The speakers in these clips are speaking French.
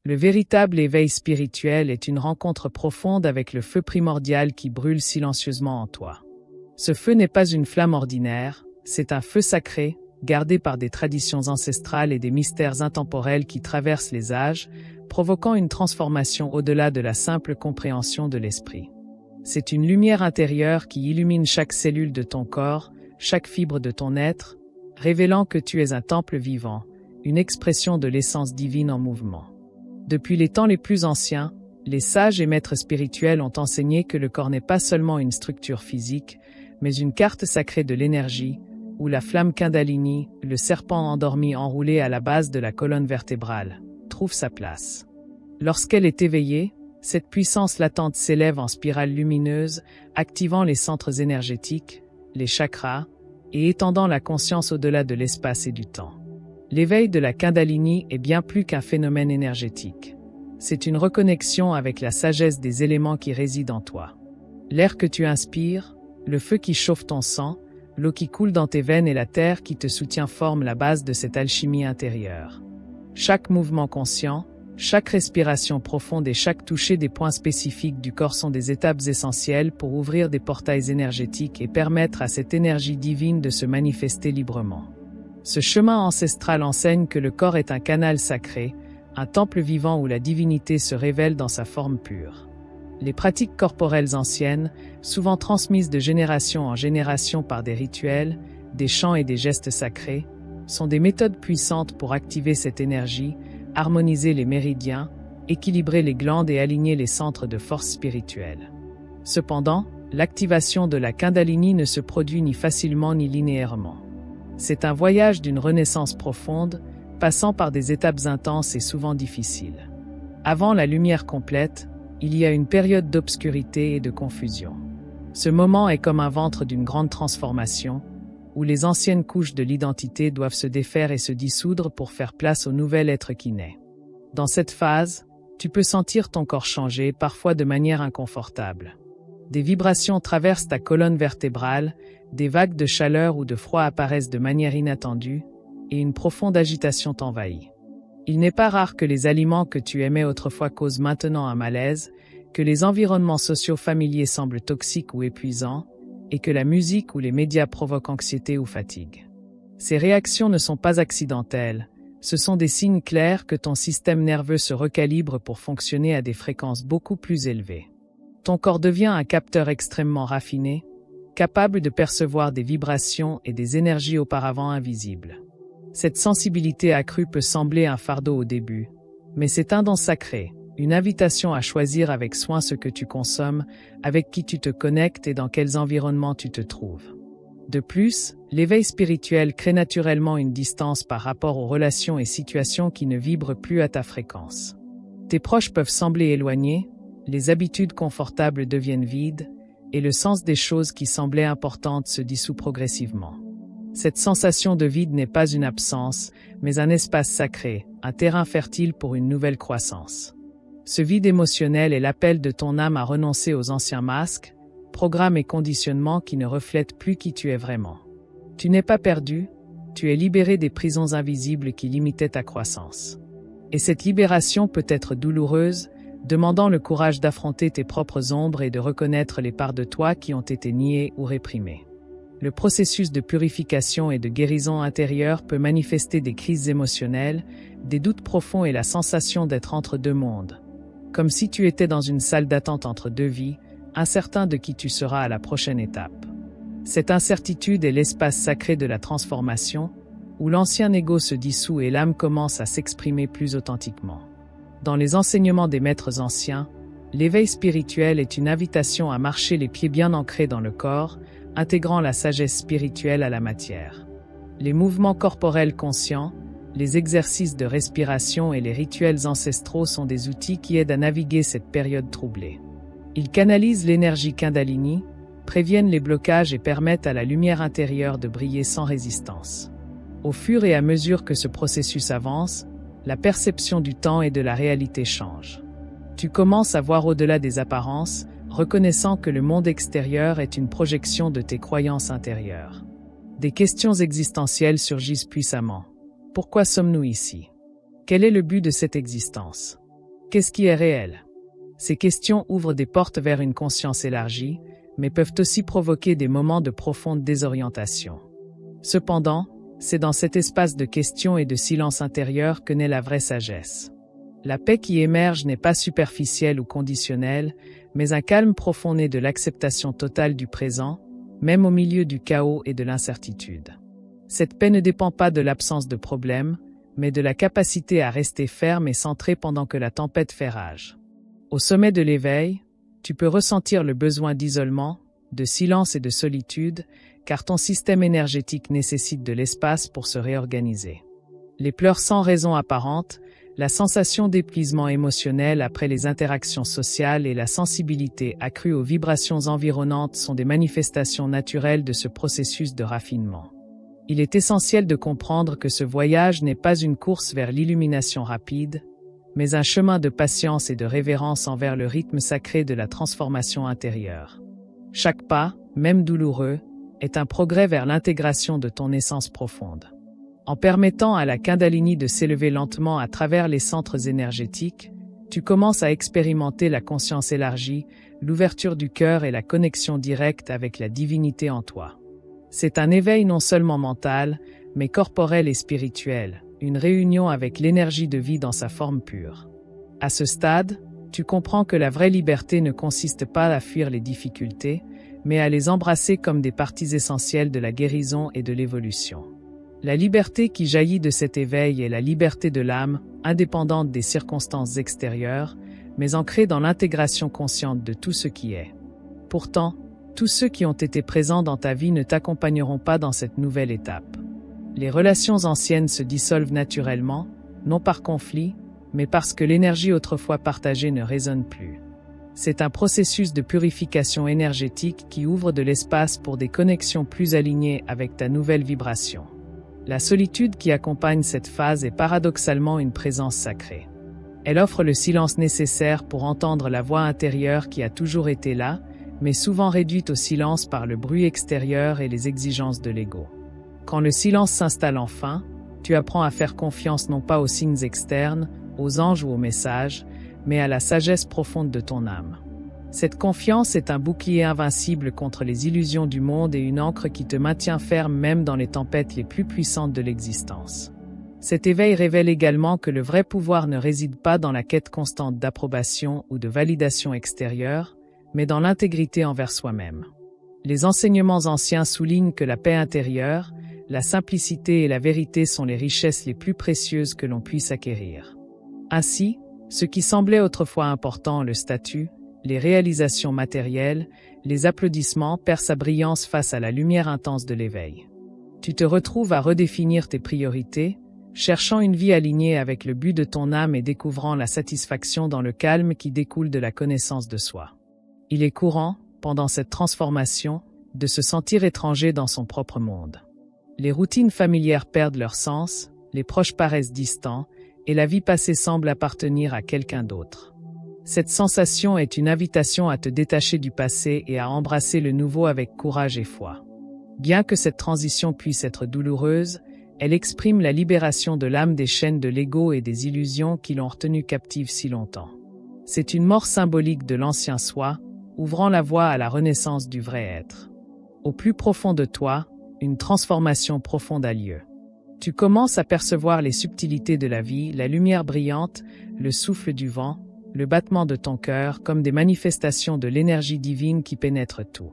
Le véritable éveil spirituel est une rencontre profonde avec le feu primordial qui brûle silencieusement en toi. Ce feu n'est pas une flamme ordinaire, c'est un feu sacré, gardé par des traditions ancestrales et des mystères intemporels qui traversent les âges, provoquant une transformation au-delà de la simple compréhension de l'esprit. C'est une lumière intérieure qui illumine chaque cellule de ton corps, chaque fibre de ton être, révélant que tu es un temple vivant, une expression de l'essence divine en mouvement. Depuis les temps les plus anciens, les sages et maîtres spirituels ont enseigné que le corps n'est pas seulement une structure physique, mais une carte sacrée de l'énergie, où la flamme Kundalini, le serpent endormi enroulé à la base de la colonne vertébrale, trouve sa place. Lorsqu'elle est éveillée, cette puissance latente s'élève en spirale lumineuse, activant les centres énergétiques, les chakras, et étendant la conscience au-delà de l'espace et du temps. L'éveil de la Kundalini est bien plus qu'un phénomène énergétique. C'est une reconnexion avec la sagesse des éléments qui résident en toi. L'air que tu inspires, le feu qui chauffe ton sang, l'eau qui coule dans tes veines et la terre qui te soutient forment la base de cette alchimie intérieure. Chaque mouvement conscient, chaque respiration profonde et chaque toucher des points spécifiques du corps sont des étapes essentielles pour ouvrir des portails énergétiques et permettre à cette énergie divine de se manifester librement. Ce chemin ancestral enseigne que le corps est un canal sacré, un temple vivant où la divinité se révèle dans sa forme pure. Les pratiques corporelles anciennes, souvent transmises de génération en génération par des rituels, des chants et des gestes sacrés, sont des méthodes puissantes pour activer cette énergie, harmoniser les méridiens, équilibrer les glandes et aligner les centres de force spirituelle. Cependant, l'activation de la Kundalini ne se produit ni facilement ni linéairement. C'est un voyage d'une renaissance profonde, passant par des étapes intenses et souvent difficiles. Avant la lumière complète, il y a une période d'obscurité et de confusion. Ce moment est comme un ventre d'une grande transformation, où les anciennes couches de l'identité doivent se défaire et se dissoudre pour faire place au nouvel être qui naît. Dans cette phase, tu peux sentir ton corps changer, parfois de manière inconfortable. Des vibrations traversent ta colonne vertébrale, des vagues de chaleur ou de froid apparaissent de manière inattendue, et une profonde agitation t'envahit. Il n'est pas rare que les aliments que tu aimais autrefois causent maintenant un malaise, que les environnements sociaux familiers semblent toxiques ou épuisants, et que la musique ou les médias provoquent anxiété ou fatigue. Ces réactions ne sont pas accidentelles, ce sont des signes clairs que ton système nerveux se recalibre pour fonctionner à des fréquences beaucoup plus élevées. Ton corps devient un capteur extrêmement raffiné, capable de percevoir des vibrations et des énergies auparavant invisibles. Cette sensibilité accrue peut sembler un fardeau au début, mais c'est un don sacré, une invitation à choisir avec soin ce que tu consommes, avec qui tu te connectes et dans quels environnements tu te trouves. De plus, l'éveil spirituel crée naturellement une distance par rapport aux relations et situations qui ne vibrent plus à ta fréquence. Tes proches peuvent sembler éloignés, les habitudes confortables deviennent vides, et le sens des choses qui semblaient importantes se dissout progressivement. Cette sensation de vide n'est pas une absence, mais un espace sacré, un terrain fertile pour une nouvelle croissance. Ce vide émotionnel est l'appel de ton âme à renoncer aux anciens masques, programmes et conditionnements qui ne reflètent plus qui tu es vraiment. Tu n'es pas perdu, tu es libéré des prisons invisibles qui limitaient ta croissance. Et cette libération peut être douloureuse, demandant le courage d'affronter tes propres ombres et de reconnaître les parts de toi qui ont été niées ou réprimées. Le processus de purification et de guérison intérieure peut manifester des crises émotionnelles, des doutes profonds et la sensation d'être entre deux mondes. Comme si tu étais dans une salle d'attente entre deux vies, incertain de qui tu seras à la prochaine étape. Cette incertitude est l'espace sacré de la transformation, où l'ancien ego se dissout et l'âme commence à s'exprimer plus authentiquement. Dans les enseignements des maîtres anciens, l'éveil spirituel est une invitation à marcher les pieds bien ancrés dans le corps, intégrant la sagesse spirituelle à la matière. Les mouvements corporels conscients, les exercices de respiration et les rituels ancestraux sont des outils qui aident à naviguer cette période troublée. Ils canalisent l'énergie Kundalini, préviennent les blocages et permettent à la lumière intérieure de briller sans résistance. Au fur et à mesure que ce processus avance, la perception du temps et de la réalité change. Tu commences à voir au-delà des apparences, reconnaissant que le monde extérieur est une projection de tes croyances intérieures. Des questions existentielles surgissent puissamment. Pourquoi sommes-nous ici? Quel est le but de cette existence? Qu'est-ce qui est réel? Ces questions ouvrent des portes vers une conscience élargie, mais peuvent aussi provoquer des moments de profonde désorientation. Cependant, c'est dans cet espace de questions et de silence intérieur que naît la vraie sagesse. La paix qui émerge n'est pas superficielle ou conditionnelle, mais un calme profond né de l'acceptation totale du présent, même au milieu du chaos et de l'incertitude. Cette paix ne dépend pas de l'absence de problèmes, mais de la capacité à rester ferme et centré pendant que la tempête fait rage. Au sommet de l'éveil, tu peux ressentir le besoin d'isolement, de silence et de solitude, car ton système énergétique nécessite de l'espace pour se réorganiser. Les pleurs sans raison apparente, la sensation d'épuisement émotionnel après les interactions sociales et la sensibilité accrue aux vibrations environnantes sont des manifestations naturelles de ce processus de raffinement. Il est essentiel de comprendre que ce voyage n'est pas une course vers l'illumination rapide, mais un chemin de patience et de révérence envers le rythme sacré de la transformation intérieure. Chaque pas, même douloureux, est un progrès vers l'intégration de ton essence profonde. En permettant à la Kundalini de s'élever lentement à travers les centres énergétiques, tu commences à expérimenter la conscience élargie, l'ouverture du cœur et la connexion directe avec la divinité en toi. C'est un éveil non seulement mental, mais corporel et spirituel, une réunion avec l'énergie de vie dans sa forme pure. À ce stade, tu comprends que la vraie liberté ne consiste pas à fuir les difficultés, mais à les embrasser comme des parties essentielles de la guérison et de l'évolution. La liberté qui jaillit de cet éveil est la liberté de l'âme, indépendante des circonstances extérieures, mais ancrée dans l'intégration consciente de tout ce qui est. Pourtant, tous ceux qui ont été présents dans ta vie ne t'accompagneront pas dans cette nouvelle étape. Les relations anciennes se dissolvent naturellement, non par conflit, mais parce que l'énergie autrefois partagée ne résonne plus. C'est un processus de purification énergétique qui ouvre de l'espace pour des connexions plus alignées avec ta nouvelle vibration. La solitude qui accompagne cette phase est paradoxalement une présence sacrée. Elle offre le silence nécessaire pour entendre la voix intérieure qui a toujours été là, mais souvent réduite au silence par le bruit extérieur et les exigences de l'ego. Quand le silence s'installe enfin, tu apprends à faire confiance non pas aux signes externes, aux anges ou aux messages, mais à la sagesse profonde de ton âme. Cette confiance est un bouclier invincible contre les illusions du monde et une ancre qui te maintient ferme même dans les tempêtes les plus puissantes de l'existence. Cet éveil révèle également que le vrai pouvoir ne réside pas dans la quête constante d'approbation ou de validation extérieure, mais dans l'intégrité envers soi-même. Les enseignements anciens soulignent que la paix intérieure, la simplicité et la vérité sont les richesses les plus précieuses que l'on puisse acquérir. Ainsi, ce qui semblait autrefois important, le statut, les réalisations matérielles, les applaudissements perd sa brillance face à la lumière intense de l'éveil. Tu te retrouves à redéfinir tes priorités, cherchant une vie alignée avec le but de ton âme et découvrant la satisfaction dans le calme qui découle de la connaissance de soi. Il est courant, pendant cette transformation, de se sentir étranger dans son propre monde. Les routines familières perdent leur sens, les proches paraissent distants, et la vie passée semble appartenir à quelqu'un d'autre. Cette sensation est une invitation à te détacher du passé et à embrasser le nouveau avec courage et foi. Bien que cette transition puisse être douloureuse, elle exprime la libération de l'âme des chaînes de l'ego et des illusions qui l'ont retenue captive si longtemps. C'est une mort symbolique de l'ancien soi, ouvrant la voie à la renaissance du vrai être. Au plus profond de toi, une transformation profonde a lieu. Tu commences à percevoir les subtilités de la vie, la lumière brillante, le souffle du vent, le battement de ton cœur comme des manifestations de l'énergie divine qui pénètre tout.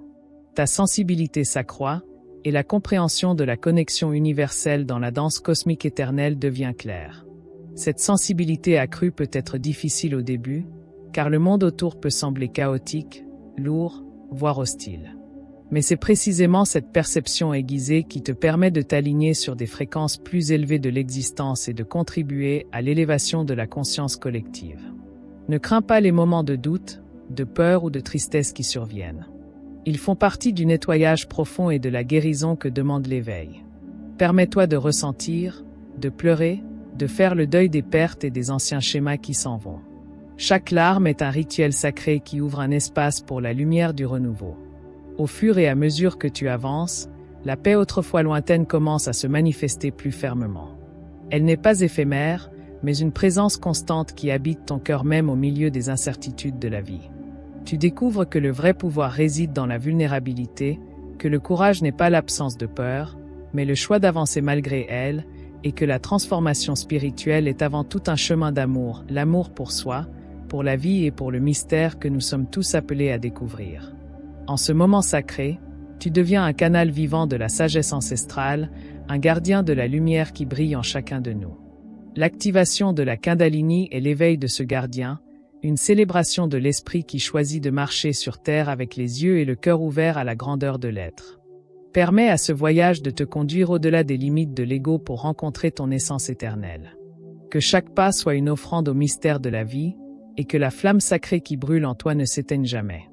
Ta sensibilité s'accroît, et la compréhension de la connexion universelle dans la danse cosmique éternelle devient claire. Cette sensibilité accrue peut être difficile au début, car le monde autour peut sembler chaotique, lourd, voire hostile. Mais c'est précisément cette perception aiguisée qui te permet de t'aligner sur des fréquences plus élevées de l'existence et de contribuer à l'élévation de la conscience collective. Ne crains pas les moments de doute, de peur ou de tristesse qui surviennent. Ils font partie du nettoyage profond et de la guérison que demande l'éveil. Permets-toi de ressentir, de pleurer, de faire le deuil des pertes et des anciens schémas qui s'en vont. Chaque larme est un rituel sacré qui ouvre un espace pour la lumière du renouveau. Au fur et à mesure que tu avances, la paix autrefois lointaine commence à se manifester plus fermement. Elle n'est pas éphémère, mais une présence constante qui habite ton cœur même au milieu des incertitudes de la vie. Tu découvres que le vrai pouvoir réside dans la vulnérabilité, que le courage n'est pas l'absence de peur, mais le choix d'avancer malgré elle, et que la transformation spirituelle est avant tout un chemin d'amour, l'amour pour soi, pour la vie et pour le mystère que nous sommes tous appelés à découvrir. En ce moment sacré, tu deviens un canal vivant de la sagesse ancestrale, un gardien de la lumière qui brille en chacun de nous. L'activation de la Kundalini est l'éveil de ce gardien, une célébration de l'esprit qui choisit de marcher sur terre avec les yeux et le cœur ouverts à la grandeur de l'être. Permets à ce voyage de te conduire au-delà des limites de l'ego pour rencontrer ton essence éternelle. Que chaque pas soit une offrande au mystère de la vie, et que la flamme sacrée qui brûle en toi ne s'éteigne jamais.